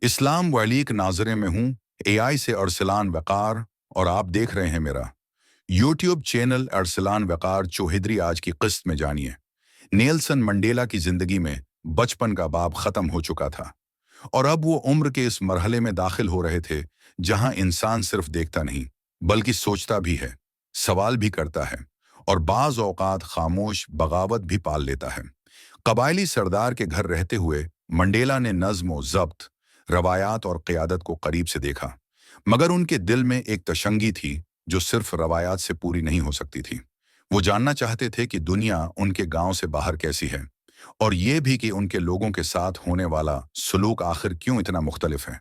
इस्लाम वलीक नाजरे में हूँ। एआई से अरसलान वक़ार और आप देख रहे हैं मेरा यूट्यूब चैनल अरसलान वक़ार चौहदरी। आज की किस्त में जानिए, नेल्सन मंडेला की जिंदगी में बचपन का बाब खत्म हो चुका था और अब वो उम्र के इस मरहले में दाखिल हो रहे थे जहां इंसान सिर्फ देखता नहीं बल्कि सोचता भी है, सवाल भी करता है और बाज औकात खामोश बगावत भी पाल लेता है। कबायली सरदार के घर रहते हुए मंडेला ने नज्म व ज़ब्त, रवायात और क़यादत को करीब से देखा, मगर उनके दिल में एक तशंगी थी जो सिर्फ रवायात से पूरी नहीं हो सकती थी। वो जानना चाहते थे कि दुनिया उनके गांव से बाहर कैसी है और ये भी कि उनके लोगों के साथ होने वाला सलूक आखिर क्यों इतना मुख्तलिफ है।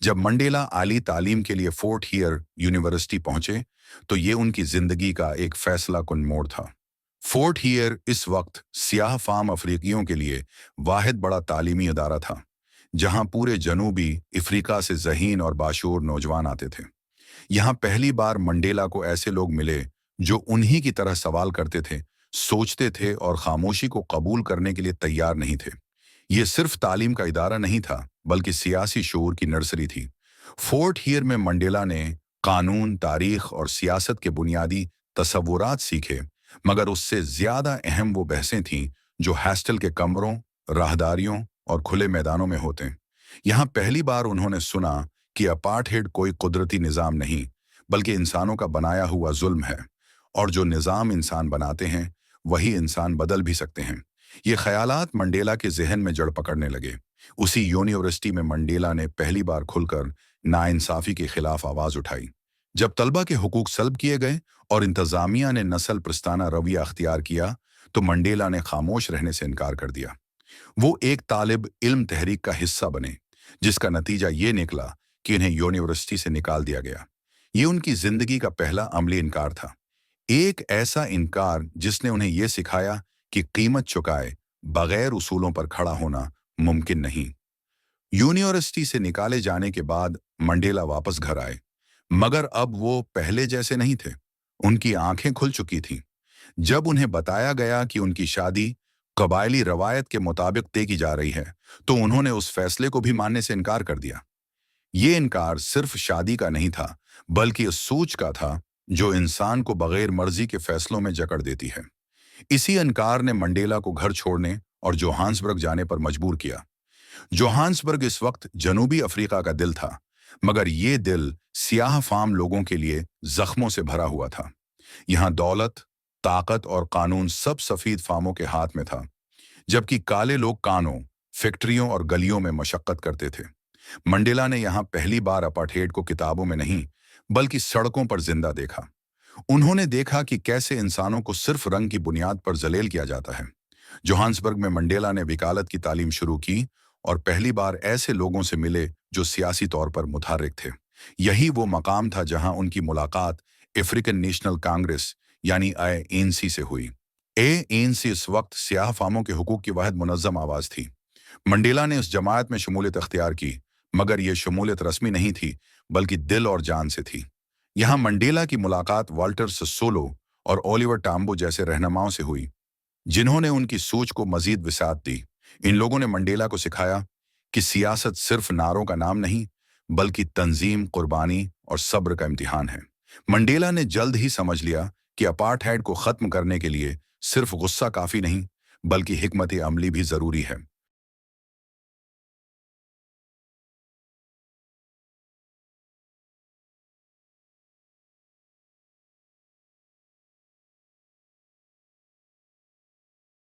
जब मंडेला आली तालीम के लिए फोर्ट हियर यूनिवर्सिटी पहुंचे तो ये उनकी जिंदगी का एक फैसला कुन मोड़ था। फोर्ट हियर इस वक्त सियाह फाम अफ्रीकियों के लिए वाहिद बड़ा तालीमी अदारा था जहां पूरे जनूबी अफ्रीका से ज़हीन और बाशूर नौजवान आते थे। यहाँ पहली बार मंडेला को ऐसे लोग मिले जो उन्हीं की तरह सवाल करते थे, सोचते थे और खामोशी को कबूल करने के लिए तैयार नहीं थे। ये सिर्फ तालीम का इदारा नहीं था बल्कि सियासी शऊर की नर्सरी थी। फोर्ट हियर में मंडेला ने कानून, तारीख और सियासत के बुनियादी तसव्वुरात सीखे, मगर उससे ज्यादा अहम वो बहसें थीं जो हॉस्टल के कमरों, राहदारियों और खुले मैदानों में होते। यहाँ पहली बार उन्होंने सुना कि अपार्थहेड कोई कुदरती निज़ाम नहीं बल्कि इंसानों का बनाया हुआ जुल्म है और जो निज़ाम इंसान बनाते हैं वही इंसान बदल भी सकते हैं। ये ख्यालात मंडेला के जहन में जड़ पकड़ने लगे। उसी यूनिवर्सिटी में मंडेला ने पहली बार खुलकर नाइंसाफ़ी के खिलाफ आवाज़ उठाई। जब तलबा के हुकूक सल्ब किए गए और इंतज़ामिया ने नस्ल प्रस्ताना रवैया अख्तियार किया तो मंडेला ने खामोश रहने से इनकार कर दिया। वो एक तालिब इल्म तहरीक का हिस्सा बने जिसका नतीजा ये निकला कि इन्हें यूनिवर्सिटी से निकाल दिया गया। ये उनकी जिंदगी का पहला अमली इनकार था, एक ऐसा इनकार जिसने उन्हें यह सिखाया कि कीमत चुकाए बगैर उसूलों पर खड़ा होना मुमकिन नहीं। यूनिवर्सिटी से निकाले जाने के बाद मंडेला वापस घर आए, मगर अब वो पहले जैसे नहीं थे। उनकी आंखें खुल चुकी थीं। जब उन्हें बताया गया कि उनकी शादी कबायली रवायत के मुताबिक तय की जा रही है तो उन्होंने उस फैसले को भी मानने से इनकार कर दिया। ये इनकार सिर्फ शादी का नहीं था बल्कि उस सोच का था जो इंसान को बगैर मर्जी के फैसलों में जकड़ देती है। इसी इनकार ने मंडेला को घर छोड़ने और जोहान्सबर्ग जाने पर मजबूर किया। जोहान्सबर्ग इस वक्त जनूबी अफ्रीका का दिल था, मगर ये दिल सियाह फाम लोगों के लिए जख्मों से भरा हुआ था। यहाँ दौलत, ताकत और कानून सब सफेद फामों के हाथ में था, जबकि काले लोग कानों, फैक्ट्रियों और गलियों में मशक्कत करते थे। मंडेला ने यहाँ पहली बार अपार्थहेड को किताबों में नहीं बल्कि सड़कों पर जिंदा देखा। उन्होंने देखा कि कैसे इंसानों को सिर्फ रंग की बुनियाद पर जलील किया जाता है। जोहान्सबर्ग में मंडेला ने वकालत की तालीम शुरू की और पहली बार ऐसे लोगों से मिले जो सियासी तौर पर मुतहर्रिक थे। यही वो मकाम था जहां उनकी मुलाकात अफ्रीकन नेशनल कांग्रेस यानी ANC से हुई। ANC इस वक्त सियाह फामों के हुकूक की वाहिद मुनज़्ज़म आवाज़ थी। मंडेला ने उस जमात में शमूलियत अख्तियार की, मगर यह शमूलियत रस्मी नहीं थी बल्कि दिल और जान से थी। यहाँ मंडेला की मुलाकात वाल्टर सस्सोलो और ओलिवर टाम्बो जैसे रहनुमाओं से हुई जिन्होंने उनकी सोच को मजीद विसात दी। इन लोगों ने मंडेला को सिखाया कि सियासत सिर्फ नारों का नाम नहीं बल्कि तंजीम, कुर्बानी और सब्र का इम्तिहान है। मंडेला ने जल्द ही समझ लिया कि अपार्थहेड को ख़त्म करने के लिए सिर्फ गुस्सा काफ़ी नहीं बल्कि हिकमत अमली भी ज़रूरी है।